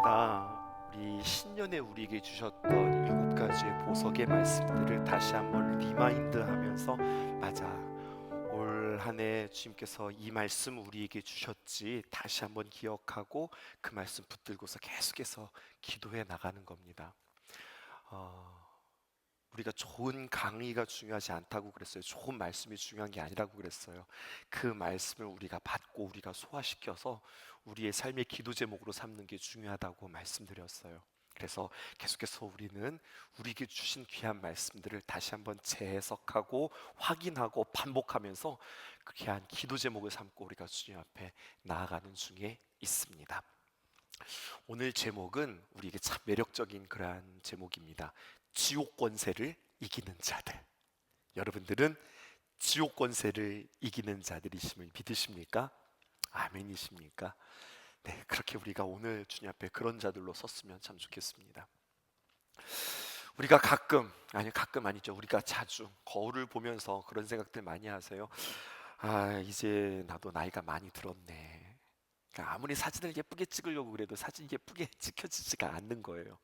주일마다 우리 신년에 우리에게 주셨던 7가지의 보석의 말씀들을 다시 한번 리마인드하면서, 맞아, 올 한 해 주님께서 이 말씀 우리에게 주셨지, 다시 한번 기억하고 그 말씀 붙들고서 계속해서 기도해 나가는 겁니다. 우리가 좋은 강의가 중요하지 않다고 그랬어요. 좋은 말씀이 중요한 게 아니라고 그랬어요. 그 말씀을 우리가 받고 우리가 소화시켜서 우리의 삶의 기도 제목으로 삼는 게 중요하다고 말씀드렸어요. 그래서 계속해서 우리는 우리에게 주신 귀한 말씀들을 다시 한번 재해석하고 확인하고 반복하면서 그 귀한 기도 제목을 삼고 우리가 주님 앞에 나아가는 중에 있습니다. 오늘 제목은 우리에게 참 매력적인 그러한 제목입니다. 지옥 권세를 이기는 자들. 여러분들은 지옥 권세를 이기는 자들이심을 믿으십니까? 아멘이십니까? 네, 그렇게 우리가 오늘 주님 앞에 그런 자들로 섰으면 참 좋겠습니다. 우리가 가끔 아니죠, 우리가 자주 거울을 보면서 그런 생각들 많이 하세요. 이제 나도 나이가 많이 들었네. 그러니까 아무리 사진을 예쁘게 찍으려고 그래도 사진이 예쁘게 찍혀지지가 않는 거예요.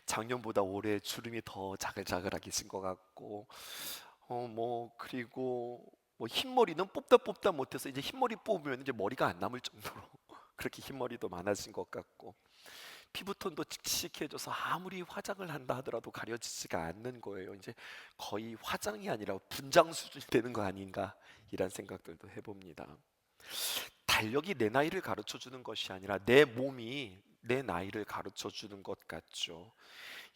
작년보다 올해 주름이 더 자글자글하게 진 것 같고, 그리고 흰머리는 뽑다 못해서 이제 흰머리 뽑으면 이제 머리가 안 남을 정도로 그렇게 흰머리도 많아진 것 같고, 피부톤도 칙칙해져서 아무리 화장을 한다 하더라도 가려지지가 않는 거예요. 이제 거의 화장이 아니라 분장 수준이 되는 거 아닌가, 이런 생각들도 해봅니다. 달력이 내 나이를 가르쳐 주는 것이 아니라 내 몸이 내 나이를 가르쳐 주는 것 같죠.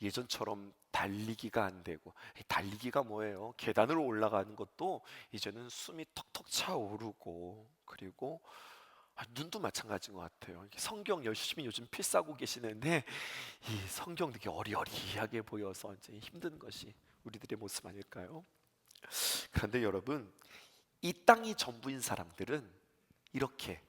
예전처럼 달리기가 안 되고, 달리기가 뭐예요? 계단을 올라가는 것도 이제는 숨이 턱턱 차오르고, 그리고 눈도 마찬가지인 것 같아요. 성경 열심히 요즘 필사하고 계시는데 이 성경 되게 어리어리하게 보여서 이제 힘든 것이 우리들의 모습 아닐까요? 그런데 여러분, 이 땅이 전부인 사람들은 이렇게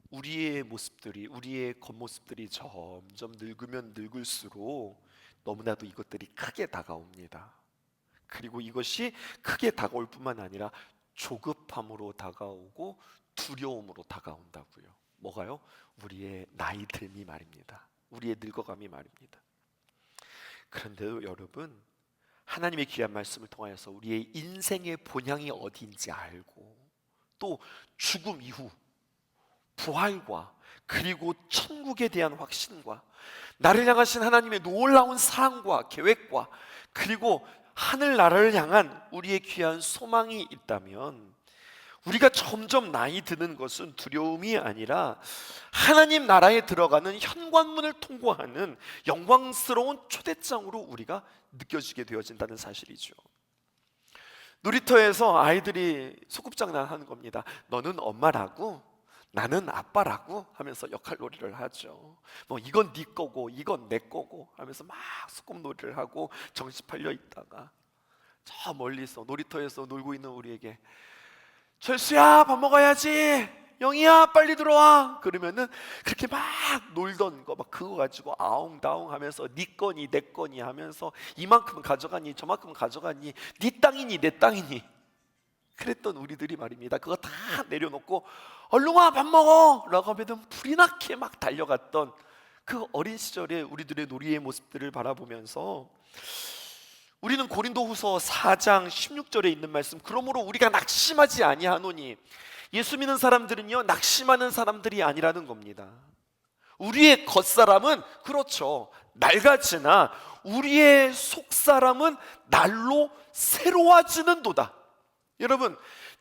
우리의 모습들이, 우리의 겉모습들이 점점 늙으면 늙을수록 너무나도 이것들이 크게 다가옵니다. 그리고 이것이 크게 다가올 뿐만 아니라 조급함으로 다가오고 두려움으로 다가온다고요. 뭐가요? 우리의 나이 듦이 말입니다. 우리의 늙어감이 말입니다. 그런데도 여러분, 하나님의 귀한 말씀을 통하여서 우리의 인생의 본향이 어디인지 알고, 또 죽음 이후 부활과 그리고 천국에 대한 확신과 나를 향하신 하나님의 놀라운 사랑과 계획과 그리고 하늘나라를 향한 우리의 귀한 소망이 있다면, 우리가 점점 나이 드는 것은 두려움이 아니라 하나님 나라에 들어가는 현관문을 통과하는 영광스러운 초대장으로 우리가 느껴지게 되어진다는 사실이죠. 놀이터에서 아이들이 소꿉장난 하는 겁니다. 너는 엄마라고, 나는 아빠라고 하면서 역할놀이를 하죠. 이건 네 거고 이건 내 거고 하면서 막 소꿉놀이를 하고 정신 팔려 있다가 저 멀리서 놀이터에서 놀고 있는 우리에게, 철수야 밥 먹어야지, 영희야 빨리 들어와, 그러면은 그렇게 막 놀던 거 막 그거 가지고 아웅다웅 하면서 네 거니 내 거니 하면서 이만큼 가져가니 저만큼 가져가니, 네 땅이니 내 땅이니 그랬던 우리들이 말입니다. 그거 다 내려놓고 얼른 와 밥 먹어 라고 하면 불이 나게 막 달려갔던 그 어린 시절의 우리들의 놀이의 모습들을 바라보면서, 우리는 고린도후서 4장 16절에 있는 말씀, 그러므로 우리가 낙심하지 아니하노니, 예수 믿는 사람들은요 낙심하는 사람들이 아니라는 겁니다. 우리의 겉사람은 그렇죠, 낡아지나 우리의 속사람은 날로 새로워지는도다. 여러분,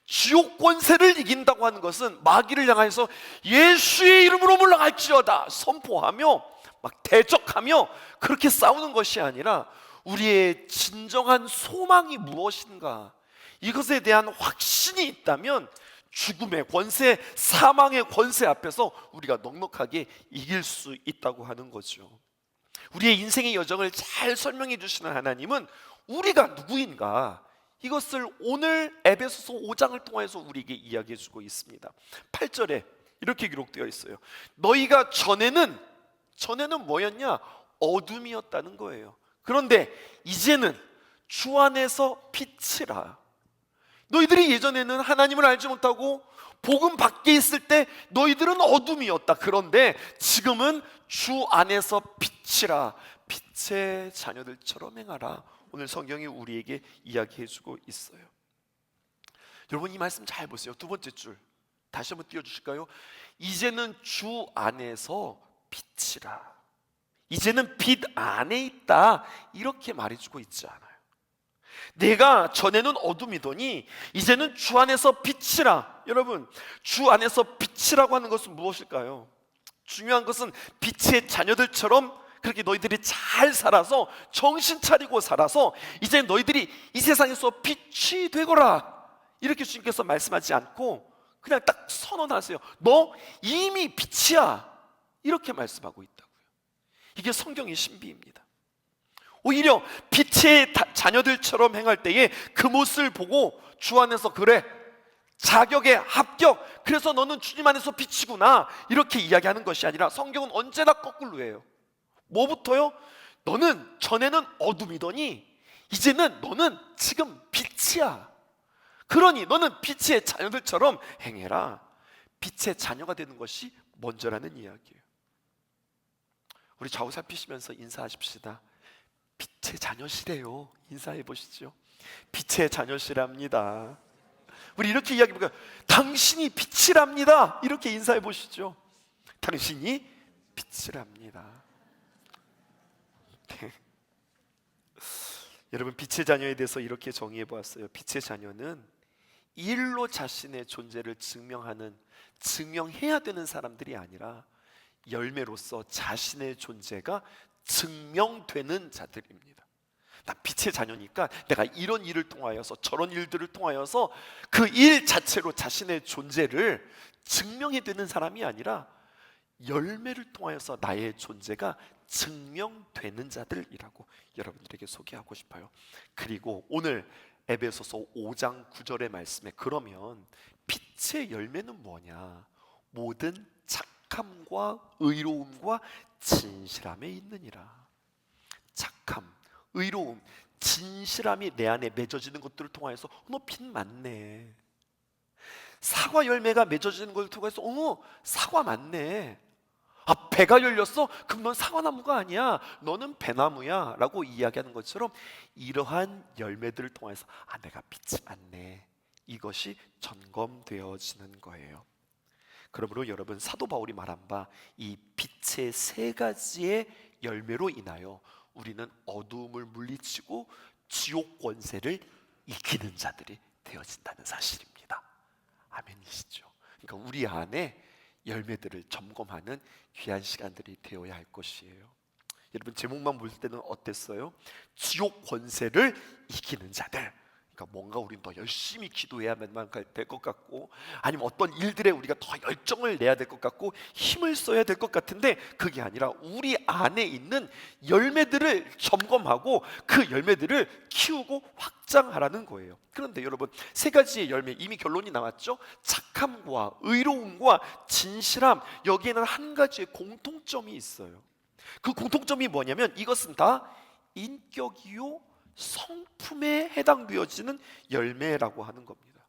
지옥 권세를 이긴다고 하는 것은 마귀를 향해서 예수의 이름으로 물러갈지어다 선포하며 막 대적하며 그렇게 싸우는 것이 아니라, 우리의 진정한 소망이 무엇인가, 이것에 대한 확신이 있다면 죽음의 권세, 사망의 권세 앞에서 우리가 넉넉하게 이길 수 있다고 하는 거죠. 우리의 인생의 여정을 잘 설명해 주시는 하나님은 우리가 누구인가, 이것을 오늘 에베소서 5장을 통해서 우리에게 이야기해 주고 있습니다. 8절에 이렇게 기록되어 있어요. 너희가 전에는 뭐였냐? 어둠이었다는 거예요. 그런데 이제는 주 안에서 빛이라. 너희들이 예전에는 하나님을 알지 못하고 복음 밖에 있을 때 너희들은 어둠이었다. 그런데 지금은 주 안에서 빛이라. 빛의 자녀들처럼 행하라. 오늘 성경이 우리에게 이야기해주고 있어요. 여러분 이 말씀 잘 보세요. 두 번째 줄 다시 한번 띄워주실까요? 이제는 주 안에서 빛이라. 이제는 빛 안에 있다. 이렇게 말해주고 있지 않아요. 내가 전에는 어둠이더니 이제는 주 안에서 빛이라. 여러분, 주 안에서 빛이라고 하는 것은 무엇일까요? 중요한 것은 빛의 자녀들처럼 그렇게 너희들이 잘 살아서 정신 차리고 살아서 이제 너희들이 이 세상에서 빛이 되거라. 이렇게 주님께서 말씀하지 않고 그냥 딱 선언하세요. 너 이미 빛이야. 이렇게 말씀하고 있다고요. 이게 성경의 신비입니다. 오히려 빛의 자녀들처럼 행할 때에 그 모습을 보고 주 안에서 그래 자격에 합격, 그래서 너는 주님 안에서 빛이구나 이렇게 이야기하는 것이 아니라 성경은 언제나 거꾸로예요. 뭐부터요? 너는 전에는 어둠이더니 이제는 너는 지금 빛이야. 그러니 너는 빛의 자녀들처럼 행해라. 빛의 자녀가 되는 것이 먼저라는 이야기예요. 우리 좌우 살피시면서 인사하십시다. 빛의 자녀시래요. 인사해 보시죠. 빛의 자녀시랍니다. 우리 이렇게 이야기해볼까요? 당신이 빛이랍니다. 이렇게 인사해 보시죠. 당신이 빛이랍니다. 네. 여러분 빛의 자녀에 대해서 이렇게 정의해 보았어요. 빛의 자녀는 일로 자신의 존재를 증명해야 되는 사람들이 아니라 열매로서 자신의 존재가 증명되는 자들입니다. 나 빛의 자녀니까 내가 이런 일을 통하여서 저런 일들을 통하여서 그 일 자체로 자신의 존재를 증명해야 되는 사람이 아니라 열매를 통하여서 나의 존재가 증명되는 자들이라고 여러분들에게 소개하고 싶어요. 그리고 오늘 에베소서 5장 9절의 말씀에 그러면 빛의 열매는 뭐냐? 모든 착함과 의로움과 진실함에 있느니라. 착함, 의로움, 진실함이 내 안에 맺어지는 것들을 통하여서 너 빛 맞네. 사과 열매가 맺어지는 것을 통해서 사과 맞네. 배가 열렸어? 그럼 넌 사과나무가 아니야. 너는 배나무야 라고 이야기하는 것처럼 이러한 열매들을 통해서 내가 빛이 맞네. 이것이 점검되어지는 거예요. 그러므로 여러분 사도 바울이 말한 바 이 빛의 세 가지의 열매로 인하여 우리는 어두움을 물리치고 지옥 권세를 이기는 자들이 되어진다는 사실입니다. 아멘이시죠? 그러니까 우리 안에 열매들을 점검하는 귀한 시간들이 되어야 할 것이에요. 여러분 제목만 볼 때는 어땠어요? 지옥 권세를 이기는 자들. 그러니까 뭔가 우리는 더 열심히 기도해야만 될 것 같고, 아니면 어떤 일들에 우리가 더 열정을 내야 될 것 같고 힘을 써야 될 것 같은데 그게 아니라 우리 안에 있는 열매들을 점검하고 그 열매들을 키우고 확장하라는 거예요. 그런데 여러분 세 가지의 열매 이미 결론이 나왔죠? 착함과 의로움과 진실함, 여기에는 한 가지의 공통점이 있어요. 그 공통점이 뭐냐면 이것은 다 인격이요 성품에 해당되어지는 열매라고 하는 겁니다.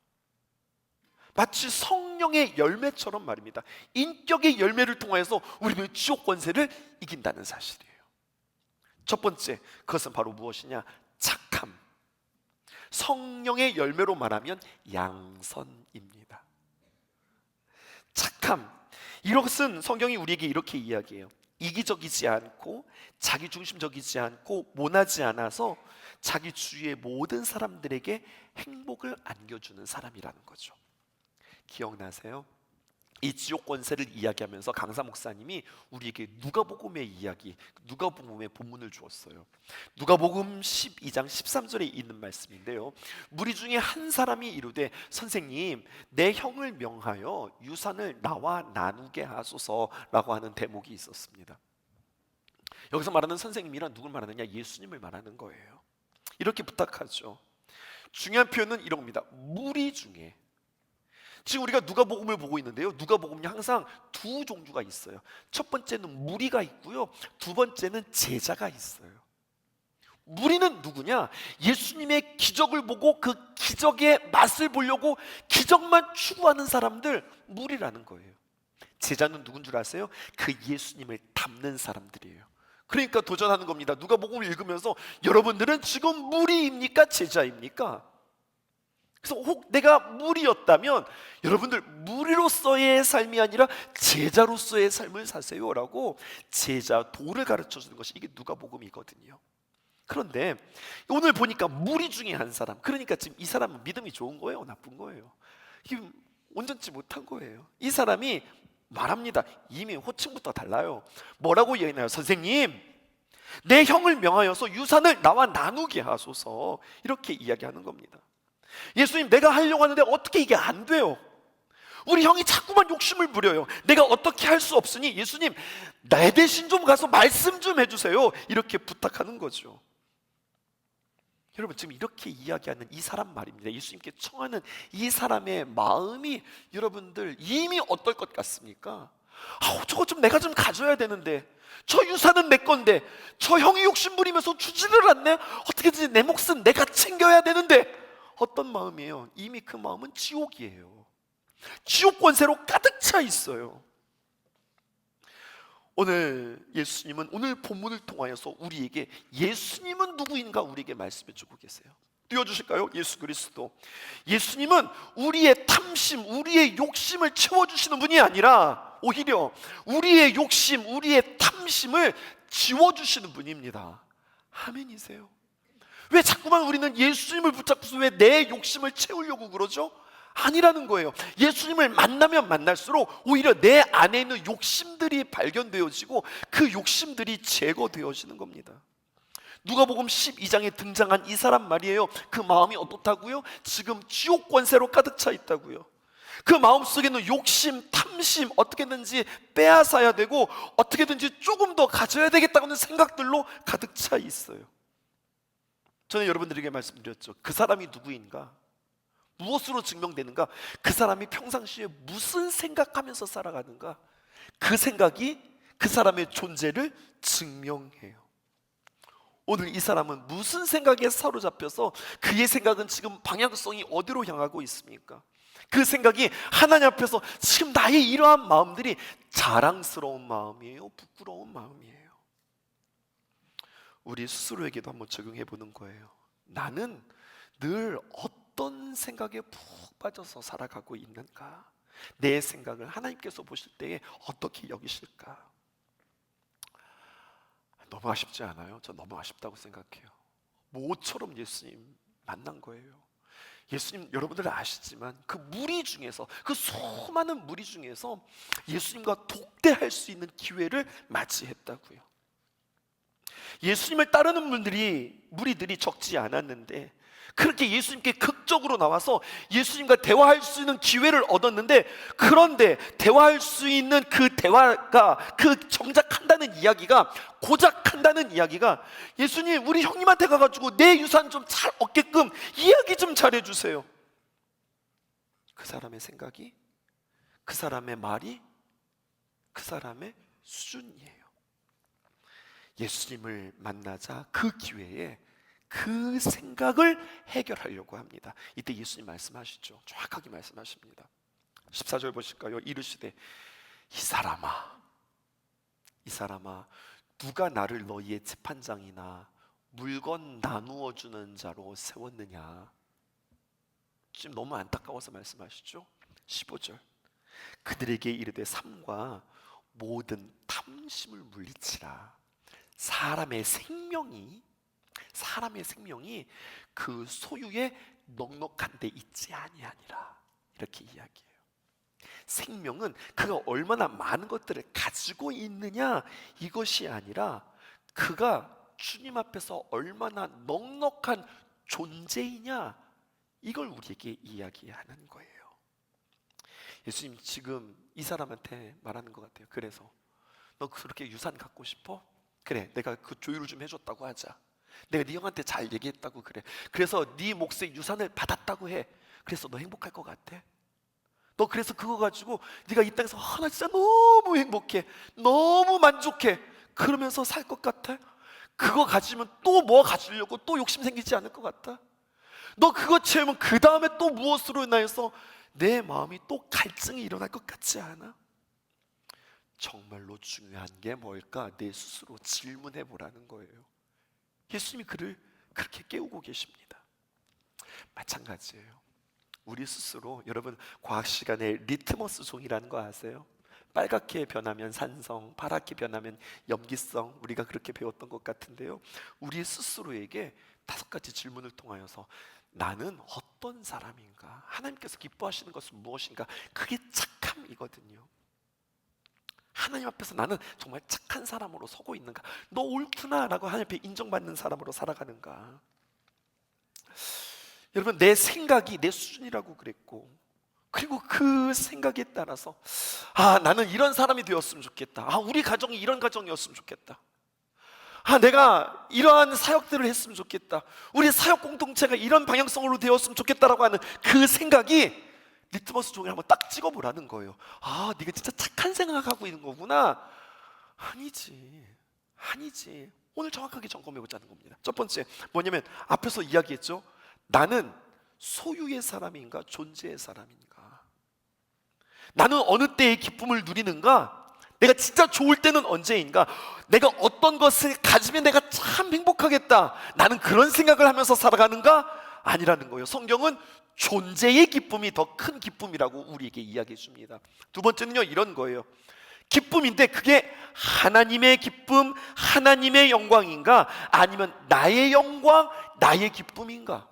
마치 성령의 열매처럼 말입니다. 인격의 열매를 통해서 우리는 지옥 권세를 이긴다는 사실이에요. 첫 번째, 그것은 바로 무엇이냐? 착함. 성령의 열매로 말하면 양선입니다. 착함, 이것은 성경이 우리에게 이렇게 이야기해요. 이기적이지 않고 자기중심적이지 않고 모나지 않아서 자기 주위의 모든 사람들에게 행복을 안겨주는 사람이라는 거죠. 기억나세요? 이 지옥 권세를 이야기하면서 강사 목사님이 우리에게 누가복음의 이야기, 누가복음의 본문을 주었어요. 누가복음 12장 13절에 있는 말씀인데요, 무리 중에 한 사람이 이르되 선생님 내 형을 명하여 유산을 나와 나누게 하소서라고 하는 대목이 있었습니다. 여기서 말하는 선생님이란 누굴 말하느냐? 예수님을 말하는 거예요. 이렇게 부탁하죠. 중요한 표현은 이런 겁니다. 무리 중에. 지금 우리가 누가복음을 보고 있는데요, 누가복음이 항상 두 종류가 있어요. 첫 번째는 무리가 있고요, 두 번째는 제자가 있어요. 무리는 누구냐? 예수님의 기적을 보고 그 기적의 맛을 보려고 기적만 추구하는 사람들, 무리라는 거예요. 제자는 누군 줄 아세요? 그 예수님을 닮는 사람들이에요. 그러니까 도전하는 겁니다. 누가복음을 읽으면서 여러분들은 지금 무리입니까? 제자입니까? 그래서 혹 내가 무리였다면 여러분들 무리로서의 삶이 아니라 제자로서의 삶을 사세요라고 제자 도를 가르쳐주는 것이 이게 누가복음이거든요. 그런데 오늘 보니까 무리 중에 한 사람, 그러니까 지금 이 사람은 믿음이 좋은 거예요? 나쁜 거예요? 이게 온전치 못한 거예요. 이 사람이 말합니다. 이미 호칭부터 달라요. 뭐라고 얘기하나요? 선생님, 내 형을 명하여서 유산을 나와 나누게 하소서, 이렇게 이야기하는 겁니다. 예수님, 내가 하려고 하는데 어떻게 이게 안 돼요? 우리 형이 자꾸만 욕심을 부려요. 내가 어떻게 할 수 없으니 예수님, 내 대신 좀 가서 말씀 좀 해주세요, 이렇게 부탁하는 거죠. 여러분, 지금 이렇게 이야기하는 이 사람 말입니다. 예수님께 청하는 이 사람의 마음이 여러분들 이미 어떨 것 같습니까? 저거 좀 내가 좀 가져야 되는데, 저 유산은 내 건데, 저 형이 욕심 부리면서 주지를 않네. 어떻게든지 내 몫은 내가 챙겨야 되는데, 어떤 마음이에요? 이미 그 마음은 지옥이에요. 지옥 권세로 가득 차 있어요. 오늘 예수님은 오늘 본문을 통하여서 우리에게 예수님은 누구인가 우리에게 말씀해 주고 계세요. 띄워주실까요? 예수 그리스도. 예수님은 우리의 탐심, 우리의 욕심을 채워주시는 분이 아니라 오히려 우리의 욕심, 우리의 탐심을 지워주시는 분입니다. 아멘이세요? 왜 자꾸만 우리는 예수님을 붙잡고서 왜 내 욕심을 채우려고 그러죠? 아니라는 거예요. 예수님을 만나면 만날수록 오히려 내 안에 있는 욕심들이 발견되어지고 그 욕심들이 제거되어지는 겁니다. 누가복음 12장에 등장한 이 사람 말이에요. 그 마음이 어떻다고요? 지금 지옥 권세로 가득 차 있다고요. 그 마음속에는 욕심, 탐심, 어떻게든지 빼앗아야 되고 어떻게든지 조금 더 가져야 되겠다는 생각들로 가득 차 있어요. 저는 여러분들에게 말씀드렸죠. 그 사람이 누구인가? 무엇으로 증명되는가? 그 사람이 평상시에 무슨 생각하면서 살아가는가? 그 생각이 그 사람의 존재를 증명해요. 오늘 이 사람은 무슨 생각에 사로잡혀서 그의 생각은 지금 방향성이 어디로 향하고 있습니까? 그 생각이 하나님 앞에서 지금 나의 이러한 마음들이 자랑스러운 마음이에요? 부끄러운 마음이에요? 우리 스스로에게도 한번 적용해 보는 거예요. 나는 늘 어떤 생각에 푹 빠져서 살아가고 있는가? 내 생각을 하나님께서 보실 때에 어떻게 여기실까? 너무 아쉽지 않아요? 저 너무 아쉽다고 생각해요. 모처럼 예수님 만난 거예요. 예수님 여러분들 아시지만 그 무리 중에서, 그 수많은 무리 중에서 예수님과 독대할 수 있는 기회를 맞이했다고요. 예수님을 따르는 무리들이 적지 않았는데 그렇게 예수님께 극적으로 나와서 예수님과 대화할 수 있는 기회를 얻었는데, 그런데 대화할 수 있는 그 대화가, 그 정작 한다는 이야기가, 고작 한다는 이야기가, 예수님 우리 형님한테 가가지고 내 유산 좀 잘 얻게끔 이야기 좀 잘해주세요. 그 사람의 생각이, 그 사람의 말이, 그 사람의 수준이에요. 예수님을 만나자 그 기회에 그 생각을 해결하려고 합니다. 이때 예수님 말씀하시죠. 정확하게 말씀하십니다. 14절 보실까요? 이르시되 이 사람아 누가 나를 너희의 재판장이나 물건 나누어 주는 자로 세웠느냐? 지금 너무 안타까워서 말씀하시죠. 15절 그들에게 이르되 삼가 모든 탐심을 물리치라. 사람의 생명이 그 소유에 넉넉한 데 있지 아니하니라, 이렇게 이야기해요. 생명은 그가 얼마나 많은 것들을 가지고 있느냐, 이것이 아니라 그가 주님 앞에서 얼마나 넉넉한 존재이냐, 이걸 우리에게 이야기하는 거예요. 예수님 지금 이 사람한테 말하는 것 같아요. 그래서 너 그렇게 유산 갖고 싶어? 그래, 내가 그 조율을 좀 해줬다고 하자. 내가 네 형한테 잘 얘기했다고 그래. 그래서 네 몫의 유산을 받았다고 해. 그래서 너 행복할 것 같아? 너 그래서 그거 가지고 네가 이 땅에서 나 진짜 너무 행복해, 너무 만족해, 그러면서 살 것 같아? 그거 가지면 또 뭐 가지려고 또 욕심 생기지 않을 것 같아? 너 그거 채우면 그 다음에 또 무엇으로 인하여서 내 마음이 또 갈증이 일어날 것 같지 않아? 정말로 중요한 게 뭘까? 내 스스로 질문해 보라는 거예요. 예수님이 그를 그렇게 깨우고 계십니다. 마찬가지예요. 우리 스스로, 여러분 과학 시간에 리트머스 종이라는 거 아세요? 빨갛게 변하면 산성, 파랗게 변하면 염기성, 우리가 그렇게 배웠던 것 같은데요, 우리 스스로에게 5가지 질문을 통하여서 나는 어떤 사람인가? 하나님께서 기뻐하시는 것은 무엇인가? 그게 착함이거든요. 하나님 앞에서 나는 정말 착한 사람으로 서고 있는가? 너 옳구나 라고 하나님 앞에 인정받는 사람으로 살아가는가? 여러분, 내 생각이 내 수준이라고 그랬고, 그리고 그 생각에 따라서 나는 이런 사람이 되었으면 좋겠다. 우리 가정이 이런 가정이었으면 좋겠다. 내가 이러한 사역들을 했으면 좋겠다. 우리 사역 공동체가 이런 방향성으로 되었으면 좋겠다라고 하는 그 생각이 리트머스 종이를 한번 딱 찍어보라는 거예요. 네가 진짜 착한 생각하고 있는 거구나. 아니지. 오늘 정확하게 점검해보자는 겁니다. 첫 번째 뭐냐면, 앞에서 이야기했죠. 나는 소유의 사람인가 존재의 사람인가? 나는 어느 때의 기쁨을 누리는가? 내가 진짜 좋을 때는 언제인가? 내가 어떤 것을 가지면 내가 참 행복하겠다, 나는 그런 생각을 하면서 살아가는가? 아니라는 거예요. 성경은 존재의 기쁨이 더 큰 기쁨이라고 우리에게 이야기해 줍니다. 두 번째는요, 이런 거예요. 기쁨인데 그게 하나님의 기쁨, 하나님의 영광인가? 아니면 나의 영광, 나의 기쁨인가?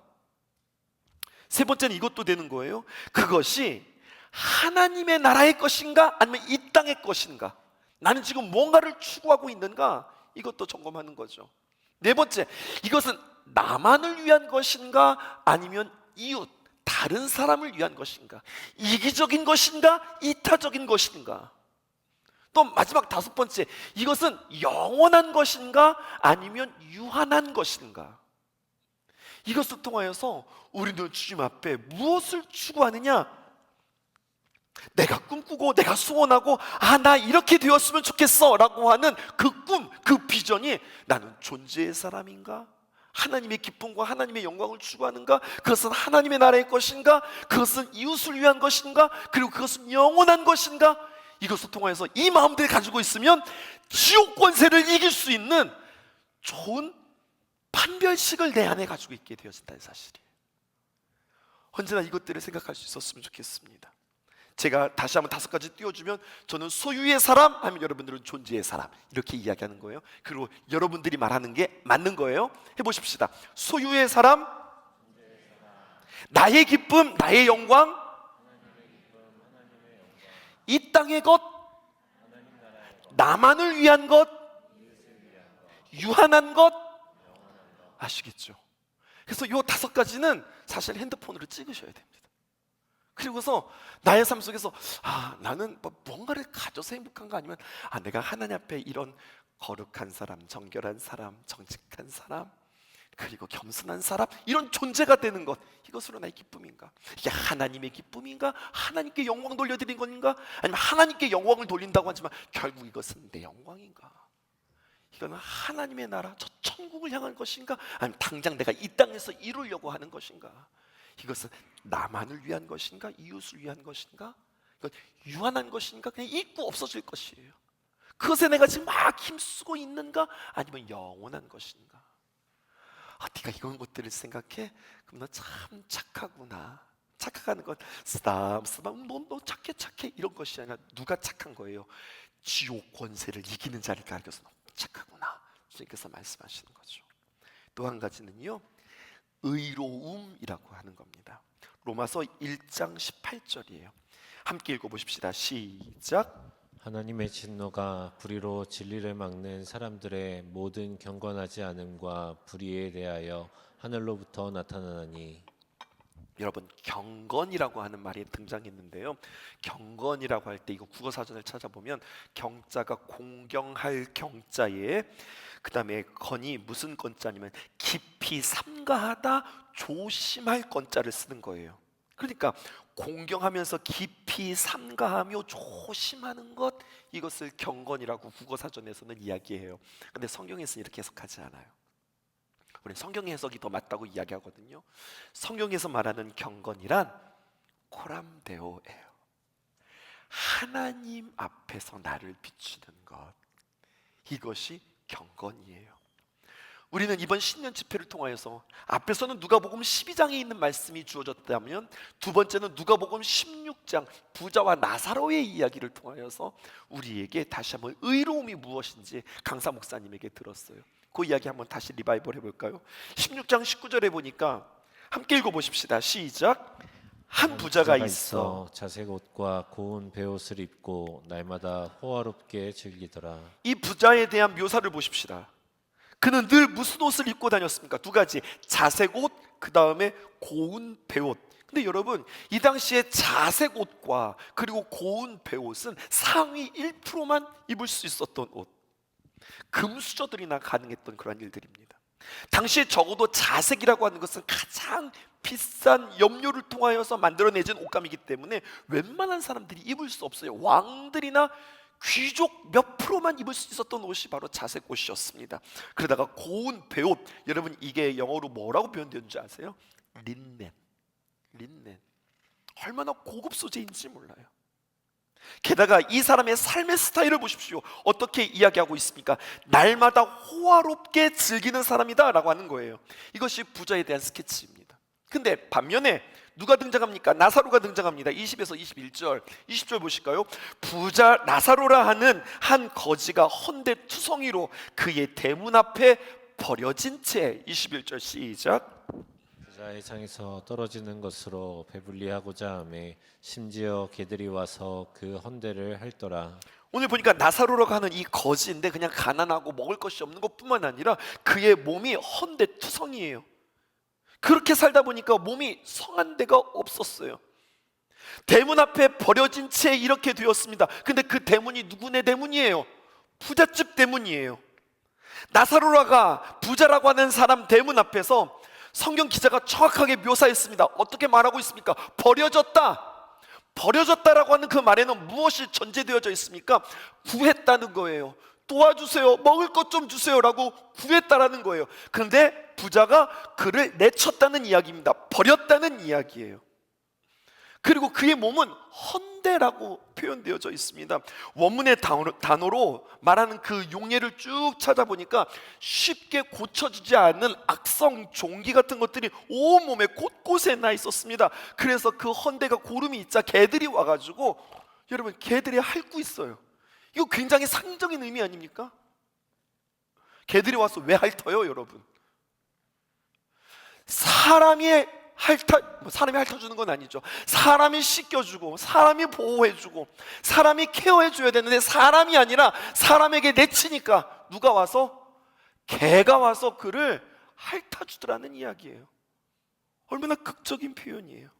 세 번째는 이것도 되는 거예요. 그것이 하나님의 나라의 것인가? 아니면 이 땅의 것인가? 나는 지금 뭔가를 추구하고 있는가? 이것도 점검하는 거죠. 네 번째, 이것은 나만을 위한 것인가? 아니면 이웃, 다른 사람을 위한 것인가? 이기적인 것인가? 이타적인 것인가? 또 마지막 5번째, 이것은 영원한 것인가? 아니면 유한한 것인가? 이것을 통하여서 우리는 주님 앞에 무엇을 추구하느냐? 내가 꿈꾸고 내가 소원하고 나 이렇게 되었으면 좋겠어 라고 하는 그 꿈, 그 비전이 나는 존재의 사람인가? 하나님의 기쁨과 하나님의 영광을 추구하는가? 그것은 하나님의 나라의 것인가? 그것은 이웃을 위한 것인가? 그리고 그것은 영원한 것인가? 이것을 통해서 이 마음들을 가지고 있으면 지옥 권세를 이길 수 있는 좋은 판별식을 내 안에 가지고 있게 되어진다는 사실이에요. 언제나 이것들을 생각할 수 있었으면 좋겠습니다. 제가 다시 한번 5가지 띄워주면, 저는 소유의 사람 하면 여러분들은 존재의 사람, 이렇게 이야기하는 거예요. 그리고 여러분들이 말하는 게 맞는 거예요. 해보십시다. 소유의 사람, 나의 기쁨, 나의 영광, 이 땅의 것, 나만을 위한 것, 유한한 것. 아시겠죠? 그래서 이 5가지는 사실 핸드폰으로 찍으셔야 됩니다. 그리고서 나의 삶 속에서 나는 뭔가를 가져서 행복한가? 아니면 내가 하나님 앞에 이런 거룩한 사람, 정결한 사람, 정직한 사람, 그리고 겸손한 사람, 이런 존재가 되는 것, 이것으로 나의 기쁨인가? 이게 하나님의 기쁨인가? 하나님께 영광 돌려드린 것인가? 아니면 하나님께 영광을 돌린다고 하지만 결국 이것은 내 영광인가? 이거는 하나님의 나라, 저 천국을 향한 것인가? 아니면 당장 내가 이 땅에서 이루려고 하는 것인가? 이것은 나만을 위한 것인가? 이웃을 위한 것인가? 이건 유한한 것인가? 그냥 잊고 없어질 것이에요. 그것에 내가 지금 막 힘쓰고 있는가? 아니면 영원한 것인가? 네가 이런 것들을 생각해? 그럼 너 참 착하구나. 착각하는 건 쓰담쓰담 너 착해 이런 것이 아니라 누가 착한 거예요? 지옥 권세를 이기는 자를 가르쳐서 너 착하구나, 주님께서 말씀하시는 거죠. 또 한 가지는요, 의로움이라고 하는 겁니다. 로마서 1장 18절이에요. 함께 읽어보십시다. 시작. 하나님의 진노가 불의로 진리를 막는 사람들의 모든 경건하지 않음과 불의에 대하여 하늘로부터 나타나니. 여러분, 경건이라고 하는 말이 등장했는데요, 경건이라고 할 때 이거 국어사전을 찾아보면 경자가 공경할 경자에, 그 다음에 건이 무슨 건자냐면 깊이 삼가하다, 조심할 건자를 쓰는 거예요. 그러니까 공경하면서 깊이 삼가하며 조심하는 것, 이것을 경건이라고 국어사전에서는 이야기해요. 근데 성경에서는 이렇게 해석하지 않아요. 우리 성경의 해석이 더 맞다고 이야기하거든요. 성경에서 말하는 경건이란 코람데오예요. 하나님 앞에서 나를 비추는 것, 이것이 경건이에요. 우리는 이번 신년 집회를 통하여서 앞에서는 누가복음 12장에 있는 말씀이 주어졌다면, 두 번째는 누가복음 16장 부자와 나사로의 이야기를 통하여서 우리에게 다시 한번 의로움이 무엇인지 강사 목사님에게 들었어요. 그 이야기 한번 다시 리바이벌 해볼까요? 16장 19절에 보니까 함께 읽어보십시다. 시작. 한 부자가 있어 자색 옷과 고운 베옷을 입고 날마다 호화롭게 즐기더라. 이 부자에 대한 묘사를 보십시다. 그는 늘 무슨 옷을 입고 다녔습니까? 두 가지, 자색 옷, 그 다음에 고운 베옷. 근데 여러분, 이 당시에 자색 옷과 그리고 고운 베옷은 상위 1%만 입을 수 있었던 옷, 금수저들이나 가능했던 그런 일들입니다. 당시에 적어도 자색이라고 하는 것은 가장 비싼 염료를 통하여서 만들어내진 옷감이기 때문에 웬만한 사람들이 입을 수 없어요. 왕들이나 귀족 몇 프로만 입을 수 있었던 옷이 바로 자색 옷이었습니다. 그러다가 고운 베옷, 여러분 이게 영어로 뭐라고 표현되는지 아세요? 린넨. 얼마나 고급 소재인지 몰라요. 게다가 이 사람의 삶의 스타일을 보십시오. 어떻게 이야기하고 있습니까? 날마다 호화롭게 즐기는 사람이다 라고 하는 거예요. 이것이 부자에 대한 스케치입니다. 근데 반면에 누가 등장합니까? 나사로가 등장합니다. 20에서 21절 20절 보실까요? 부자 나사로라 하는 한 거지가 헌데투성이로 그의 대문 앞에 버려진 채, 21절 시작. 부자의 장에서 떨어지는 것으로 배불리하고자 하매 심지어 개들이 와서 그 헌대를 핥더라. 오늘 보니까 나사로라고 하는 이 거지인데 그냥 가난하고 먹을 것이 없는 것뿐만 아니라 그의 몸이 헌데투성이에요. 그렇게 살다 보니까 몸이 성한 데가 없었어요. 대문 앞에 버려진 채 이렇게 되었습니다. 근데 그 대문이 누구네 대문이에요? 부잣집 대문이에요. 나사로라가 부자라고 하는 사람 대문 앞에서 성경 기자가 정확하게 묘사했습니다. 어떻게 말하고 있습니까? 버려졌다라고 하는 그 말에는 무엇이 전제되어져 있습니까? 구했다는 거예요. 도와주세요, 먹을 것 좀 주세요 라고 구했다라는 거예요. 그런데 부자가 그를 내쳤다는 이야기입니다. 버렸다는 이야기예요. 그리고 그의 몸은 헌대라고 표현되어져 있습니다. 원문의 단어로 말하는 그 용례를 쭉 찾아보니까 쉽게 고쳐지지 않는 악성 종기 같은 것들이 온몸에 곳곳에 나 있었습니다. 그래서 그 헌대가 고름이 있자 개들이 와가지고, 여러분 개들이 핥고 있어요. 이거 굉장히 상징적인 의미 아닙니까? 개들이 와서 왜 핥아요, 여러분? 사람이 핥아주는 건 아니죠. 사람이 씻겨주고, 사람이 보호해주고, 사람이 케어해줘야 되는데 사람이 아니라 사람에게 내치니까 누가 와서? 개가 와서 그를 핥아주더라는 이야기예요. 얼마나 극적인 표현이에요.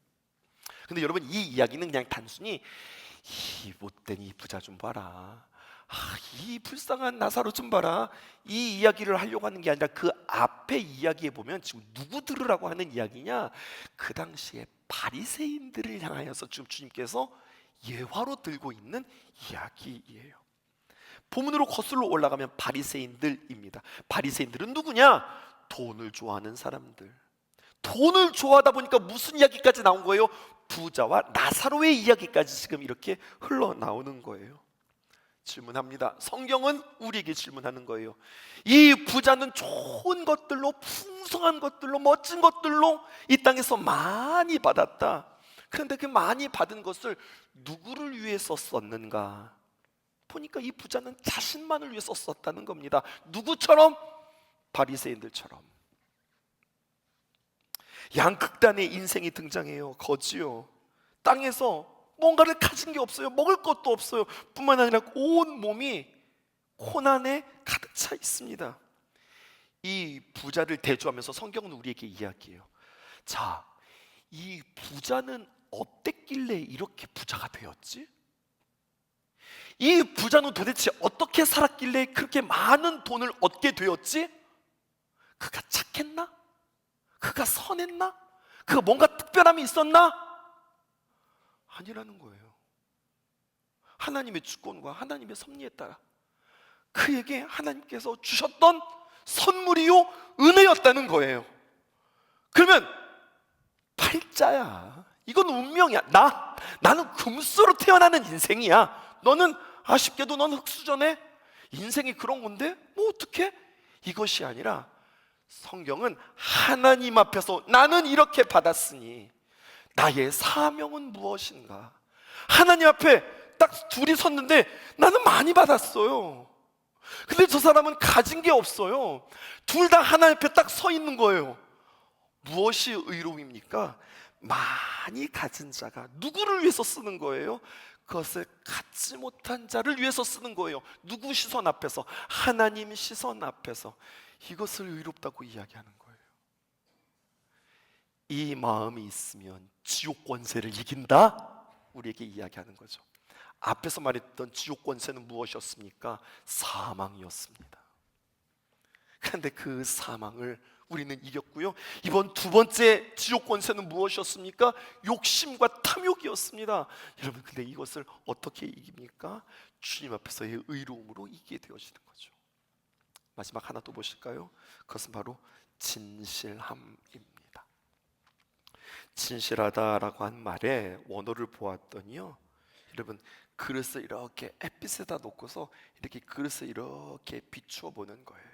근데 여러분, 이 이야기는 그냥 단순히 이 못된 이 부자 좀 봐라, 이 불쌍한 나사로 좀 봐라, 이 이야기를 하려고 하는 게 아니라 그 앞에 이야기에 보면 지금 누구 들으라고 하는 이야기냐? 그 당시에 바리새인들을 향하여서 지금 주님께서 예화로 들고 있는 이야기예요. 본문으로 거슬러 올라가면 바리새인들입니다. 바리새인들은 누구냐? 돈을 좋아하는 사람들. 돈을 좋아하다 보니까 무슨 이야기까지 나온 거예요? 부자와 나사로의 이야기까지 지금 이렇게 흘러나오는 거예요. 질문합니다. 성경은 우리에게 질문하는 거예요. 이 부자는 좋은 것들로, 풍성한 것들로, 멋진 것들로 이 땅에서 많이 받았다. 그런데 그 많이 받은 것을 누구를 위해서 썼는가? 보니까 이 부자는 자신만을 위해 썼다는 겁니다. 누구처럼? 바리새인들처럼. 양극단의 인생이 등장해요. 거지요. 땅에서 뭔가를 가진 게 없어요. 먹을 것도 없어요. 뿐만 아니라 온 몸이 고난에 가득 차 있습니다. 이 부자를 대조하면서 성경은 우리에게 이야기해요. 자, 이 부자는 어땠길래 이렇게 부자가 되었지? 이 부자는 도대체 어떻게 살았길래 그렇게 많은 돈을 얻게 되었지? 그가 착했나? 그가 선했나? 그가 뭔가 특별함이 있었나? 아니라는 거예요. 하나님의 주권과 하나님의 섭리에 따라 그에게 하나님께서 주셨던 선물이요 은혜였다는 거예요. 그러면 팔자야, 이건 운명이야. 나는 금수로 태어나는 인생이야. 너는 아쉽게도 넌 흙수저네. 인생이 그런 건데 뭐 어떡해? 이것이 아니라 성경은 하나님 앞에서 나는 이렇게 받았으니 나의 사명은 무엇인가? 하나님 앞에 딱 둘이 섰는데 나는 많이 받았어요. 근데 저 사람은 가진 게 없어요. 둘 다 하나님 앞에 딱 서 있는 거예요. 무엇이 의로움입니까? 많이 가진 자가 누구를 위해서 쓰는 거예요? 그것을 갖지 못한 자를 위해서 쓰는 거예요. 누구 시선 앞에서? 하나님 시선 앞에서. 이것을 의롭다고 이야기하는 거예요. 이 마음이 있으면 지옥 권세를 이긴다? 우리에게 이야기하는 거죠. 앞에서 말했던 지옥 권세는 무엇이었습니까? 사망이었습니다. 그런데 그 사망을 우리는 이겼고요. 이번 두 번째 지옥 권세는 무엇이었습니까? 욕심과 탐욕이었습니다. 여러분, 근데 이것을 어떻게 이깁니까? 주님 앞에서의 의로움으로 이기게 되어지는 거죠. 마지막 하나 또 보실까요? 그것은 바로 진실함입니다. 진실하다라고 한 말의 원어를 보았더니요, 여러분, 그릇을 이렇게 햇빛에다 놓고서 이렇게 그릇을 이렇게 비추어 보는 거예요.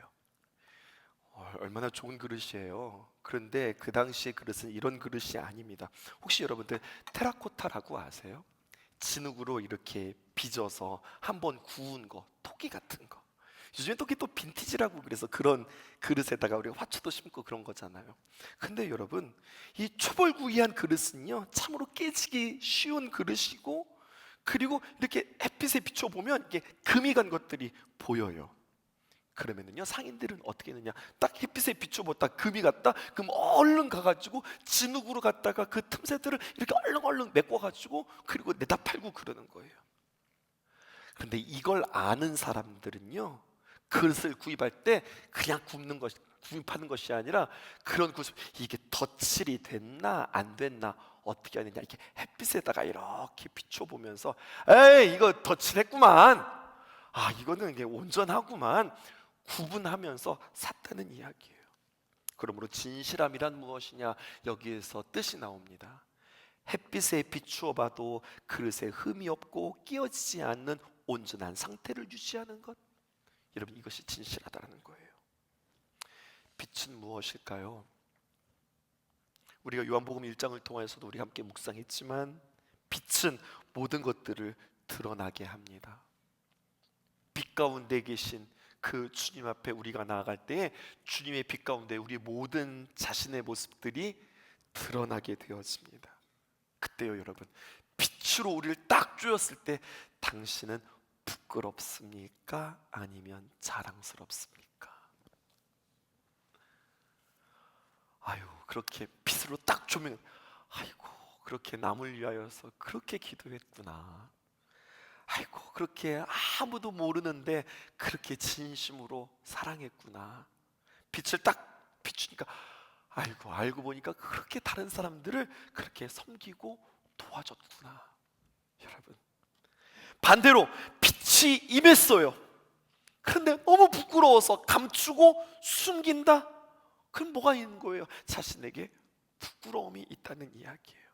얼마나 좋은 그릇이에요. 그런데 그 당시의 그릇은 이런 그릇이 아닙니다. 혹시 여러분들 테라코타라고 아세요? 진흙으로 이렇게 빚어서 한번 구운 거, 토끼 같은 거. 요즘에 토끼 또 빈티지라고 그래서 그런 그릇에다가 우리가 화초도 심고 그런 거잖아요. 근데 여러분, 이 초벌구이한 그릇은요, 참으로 깨지기 쉬운 그릇이고, 그리고 이렇게 햇빛에 비춰보면 이게 금이 간 것들이 보여요. 그러면은요, 상인들은 어떻게 했느냐, 딱 햇빛에 비춰보다 금이 갔다, 그럼 얼른 가가지고 진흙으로 갔다가 그 틈새들을 이렇게 얼른 메꿔가지고 그리고 내다 팔고 그러는 거예요. 그런데 이걸 아는 사람들은요, 그릇을 구입할 때 그냥 구입하는 것이 아니라 그런 그릇, 이게 덧칠이 됐나 안 됐나 어떻게 하느냐, 이렇게 햇빛에다가 이렇게 비춰보면서 에이, 이거 덧칠했구만, 아, 이거는 이게 온전하구만, 구분하면서 샀다는 이야기예요. 그러므로 진실함이란 무엇이냐, 여기에서 뜻이 나옵니다. 햇빛에 비추어 봐도 그릇에 흠이 없고 끼어지지 않는 온전한 상태를 유지하는 것, 여러분, 이것이 진실하다는 거예요. 빛은 무엇일까요? 우리가 요한복음 1장을 통해서도 우리 함께 묵상했지만 빛은 모든 것들을 드러나게 합니다. 빛 가운데 계신 그 주님 앞에 우리가 나아갈 때 주님의 빛 가운데 우리 모든 자신의 모습들이 드러나게 되어집니다. 그때요, 여러분, 빛으로 우리를 딱 쪼였을 때 당신은 부끄럽습니까? 아니면 자랑스럽습니까? 아유, 그렇게 빛으로 딱 조명, 아이고, 그렇게 남을 위하여서 그렇게 기도했구나. 아이고, 그렇게 아무도 모르는데 그렇게 진심으로 사랑했구나. 빛을 딱 비추니까, 아이고, 알고 보니까 그렇게 다른 사람들을 그렇게 섬기고 도와줬구나. 여러분, 반대로 빛이 임했어요. 그런데 너무 부끄러워서 감추고 숨긴다? 그럼 뭐가 있는 거예요? 자신에게 부끄러움이 있다는 이야기예요.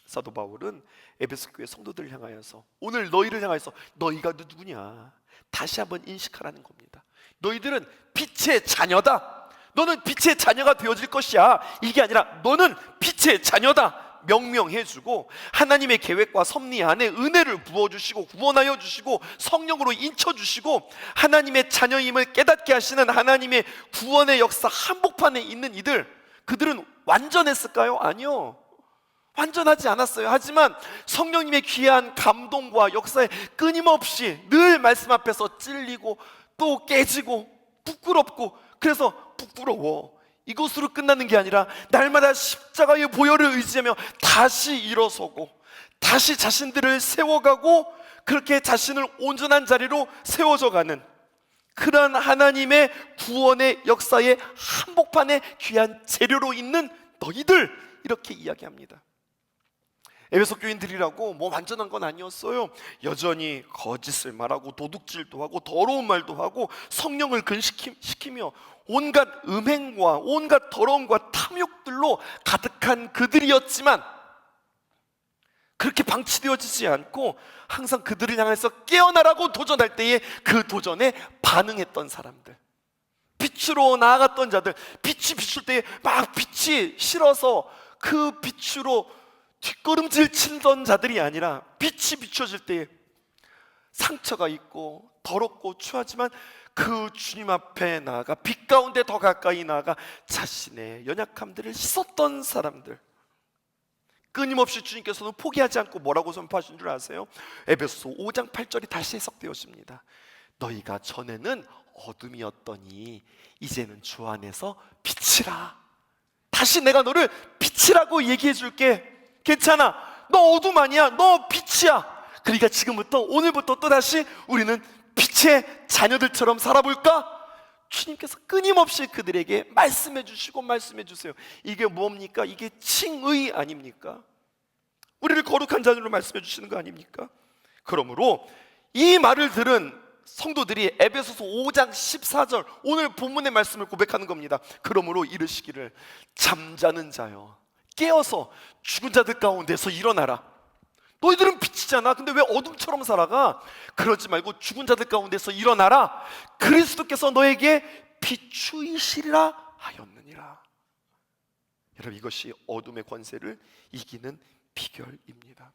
사도 바울은 에베소 교회 성도들을 향하여서, 오늘 너희를 향하여서, 너희가 누구냐 다시 한번 인식하라는 겁니다. 너희들은 빛의 자녀다. 너는 빛의 자녀가 되어질 것이야. 이게 아니라 너는 빛의 자녀다 명명해주고, 하나님의 계획과 섭리 안에 은혜를 부어주시고 구원하여 주시고 성령으로 인쳐주시고 하나님의 자녀임을 깨닫게 하시는 하나님의 구원의 역사 한복판에 있는 이들, 그들은 완전했을까요? 아니요, 완전하지 않았어요. 하지만 성령님의 귀한 감동과 역사에 끊임없이 늘 말씀 앞에서 찔리고 또 깨지고 부끄럽고, 그래서 부끄러워, 이것으로 끝나는 게 아니라 날마다 십자가의 보혈을 의지하며 다시 일어서고 다시 자신들을 세워가고 그렇게 자신을 온전한 자리로 세워져가는 그러한 하나님의 구원의 역사의 한복판에 귀한 재료로 있는 너희들, 이렇게 이야기합니다. 에베소 교인들이라고 뭐 완전한 건 아니었어요. 여전히 거짓을 말하고 도둑질도 하고 더러운 말도 하고 성령을 근심시키며 온갖 음행과 온갖 더러움과 탐욕들로 가득한 그들이었지만, 그렇게 방치되어지지 않고 항상 그들을 향해서 깨어나라고 도전할 때에 그 도전에 반응했던 사람들, 빛으로 나아갔던 자들, 빛이 비출 때에 막 빛이 싫어서 그 빛으로 뒷걸음질 치던 자들이 아니라, 빛이 비춰질 때에 상처가 있고 더럽고 추하지만 그 주님 앞에 나아가 빛 가운데 더 가까이 나아가 자신의 연약함들을 씻었던 사람들, 끊임없이 주님께서는 포기하지 않고 뭐라고 선포하신 줄 아세요? 에베소 5장 8절이 다시 해석되었습니다. 너희가 전에는 어둠이었더니 이제는 주 안에서 빛이라. 다시 내가 너를 빛이라고 얘기해 줄게. 괜찮아, 너 어둠 아니야, 너 빛이야. 그러니까 지금부터, 오늘부터 또다시 우리는 빛의 자녀들처럼 살아볼까? 주님께서 끊임없이 그들에게 말씀해 주시고 말씀해 주세요. 이게 뭡니까? 이게 칭의 아닙니까? 우리를 거룩한 자녀로 말씀해 주시는 거 아닙니까? 그러므로 이 말을 들은 성도들이 에베소서 5장 14절, 오늘 본문의 말씀을 고백하는 겁니다. 그러므로 이르시기를, 잠자는 자여 깨어서 죽은 자들 가운데서 일어나라. 너희들은 빛이잖아. 근데 왜 어둠처럼 살아가? 그러지 말고 죽은 자들 가운데서 일어나라. 그리스도께서 너에게 비추이시리라 하였느니라. 여러분, 이것이 어둠의 권세를 이기는 비결입니다.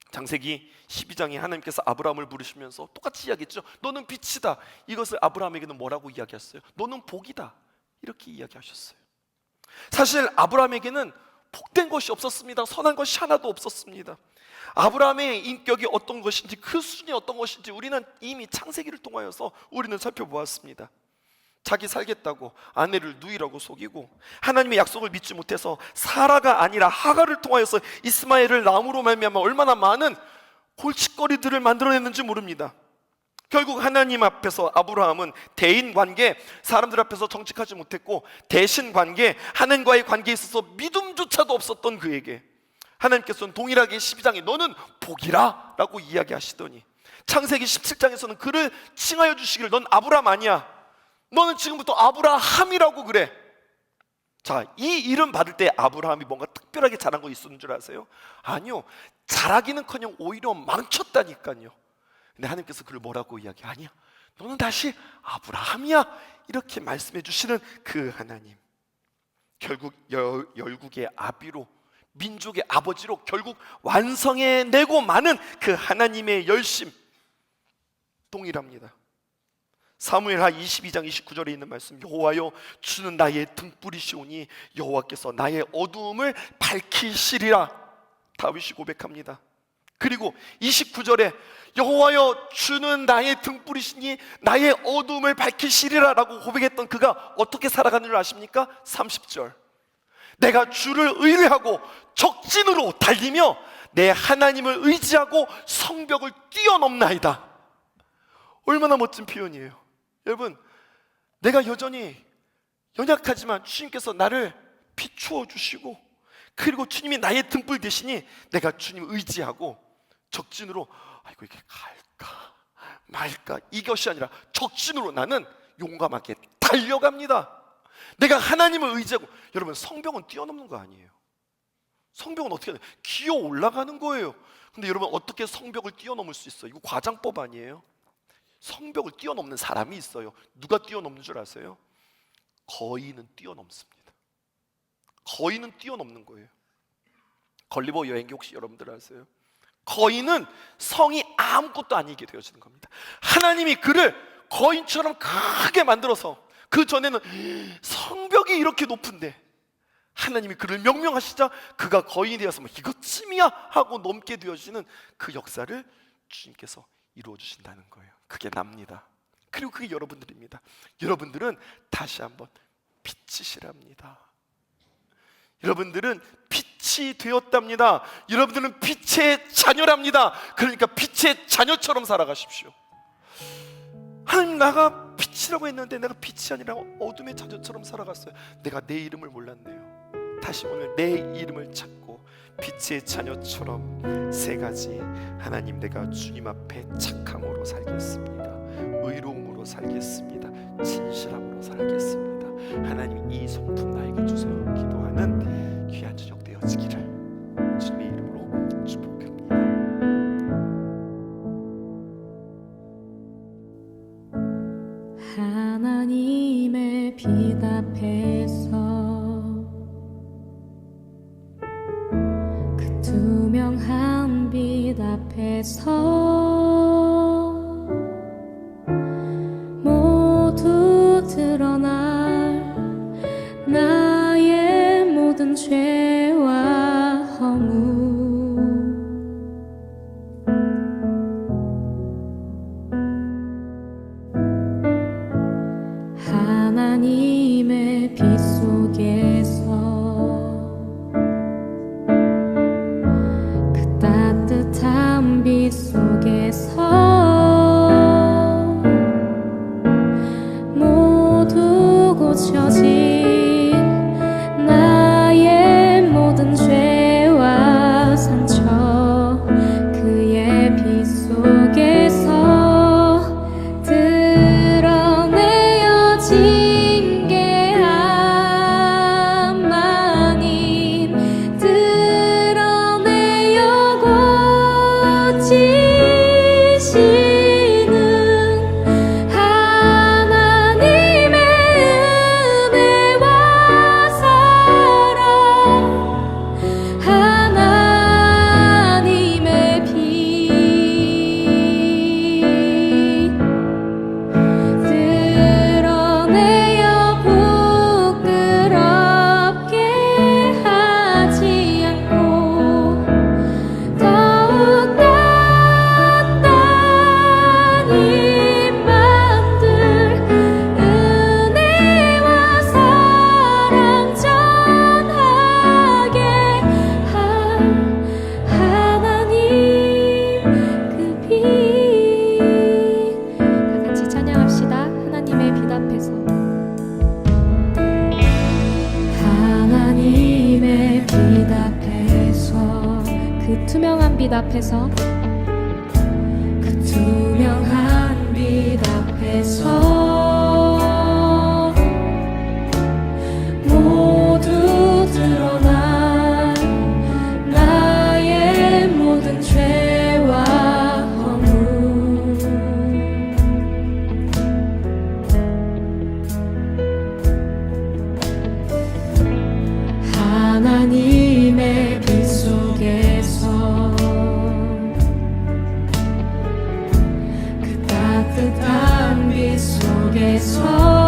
창세기 12장에 하나님께서 아브라함을 부르시면서 똑같이 이야기했죠. 너는 빛이다. 이것을 아브라함에게는 뭐라고 이야기했어요? 너는 복이다. 이렇게 이야기하셨어요. 사실 아브라함에게는 복된 것이 없었습니다. 선한 것이 하나도 없었습니다. 아브라함의 인격이 어떤 것인지, 그 수준이 어떤 것인지 우리는 이미 창세기를 통하여서 우리는 살펴보았습니다. 자기 살겠다고 아내를 누이라고 속이고, 하나님의 약속을 믿지 못해서 사라가 아니라 하갈을 통하여서 이스마엘을 낳음으로 말미암아 얼마나 많은 골칫거리들을 만들어냈는지 모릅니다. 결국 하나님 앞에서 아브라함은 대인 관계, 사람들 앞에서 정직하지 못했고, 대신 관계, 하나님과의 관계에 있어서 믿음조차도 없었던 그에게 하나님께서는 동일하게 12장에 너는 복이라 라고 이야기하시더니, 창세기 17장에서는 그를 칭하여 주시기를, 넌 아브라함 아니야, 너는 지금부터 아브라함이라고 그래. 자, 이 이름 받을 때 아브라함이 뭔가 특별하게 잘한 거 있었는 줄 아세요? 아니요, 잘하기는커녕 오히려 망쳤다니까요. 근데 하나님께서 그를 뭐라고 이야기? 아니야, 너는 다시 아브라함이야, 이렇게 말씀해 주시는 그 하나님. 결국 열국의 아비로, 민족의 아버지로 결국 완성해내고 마는 그 하나님의 열심 동일합니다. 사무엘하 22장 29절에 있는 말씀, 여호와여 주는 나의 등불이시오니 여호와께서 나의 어두움을 밝히시리라. 다윗이 고백합니다. 그리고 29절에 여호와여 주는 나의 등불이시니 나의 어두움을 밝히시리라 라고 고백했던 그가 어떻게 살아가는 줄 아십니까? 30절, 내가 주를 의뢰하고 적진으로 달리며 내 하나님을 의지하고 성벽을 뛰어넘나이다. 얼마나 멋진 표현이에요. 여러분, 내가 여전히 연약하지만 주님께서 나를 비추어 주시고, 그리고 주님이 나의 등불 되시니 내가 주님을 의지하고 적진으로, 아이고 이게 갈까 말까, 이것이 아니라 적진으로 나는 용감하게 달려갑니다. 내가 하나님을 의지하고. 여러분, 성벽은 뛰어넘는 거 아니에요. 성벽은 어떻게 하냐? 기어 올라가는 거예요. 근데 여러분, 어떻게 성벽을 뛰어넘을 수 있어요? 이거 과장법 아니에요? 성벽을 뛰어넘는 사람이 있어요. 누가 뛰어넘는 줄 아세요? 거인은 뛰어넘습니다. 거인은 뛰어넘는 거예요. 걸리버 여행기 혹시 여러분들 아세요? 거인은 성이 아무것도 아니게 되어지는 겁니다. 하나님이 그를 거인처럼 크게 만들어서, 그 전에는 성벽이 이렇게 높은데 하나님이 그를 명명하시자 그가 거인이 되어서 뭐 이것쯤이야 하고 넘게 되어지는 그 역사를 주님께서 이루어 주신다는 거예요. 그게 납니다. 그리고 그게 여러분들입니다. 여러분들은 다시 한번 빛이시랍니다. 여러분들은 빛이 되었답니다. 여러분들은 빛의 자녀랍니다. 그러니까 빛의 자녀처럼 살아가십시오. 하나님, 나가 빛이라고 했는데 내가 빛이 아니라 어둠의 자녀처럼 살아갔어요. 내가 내 이름을 몰랐네요. 다시 오늘 내 이름을 찾고 빛의 자녀처럼 세 가지. 하나님, 내가 주님 앞에 착함으로 살겠습니다. 의로움으로 살겠습니다. 진실함으로 살겠습니다. 하나님, 이 성품 나에게 주세요. 기도하는 귀한 저녁 되어지기를 주님의 이름으로 축복합니다. 하나님의 빛 앞에서 그 투명한 빛 앞에서 모두 드러날 나의 모든 죄와 허물. 하나님의 빛 속에서 그 따뜻한 빛 속에서 모두 고쳐진 나의 모든 죄와 상처. 그의 빛 속에서 드러내어진 게 하나님, 드러내어 고치시는 하나님의 은혜와 사랑. 하나님의 빛 드러내어 부끄럽게 하지 않고 더욱 단단히 만들 은혜와 사랑 전하게 할 하나님 그 빛. 다 같이 찬양합시다. 하나님의 빛 앞에서, 하나님의 빛 앞에서, 그 투명한 빛 앞에서, 그 투명한 빛 앞에서 모두 드러난 나의 모든 죄와 허물. 하나님의 빛 속에서 그 따뜻한 빛 속에서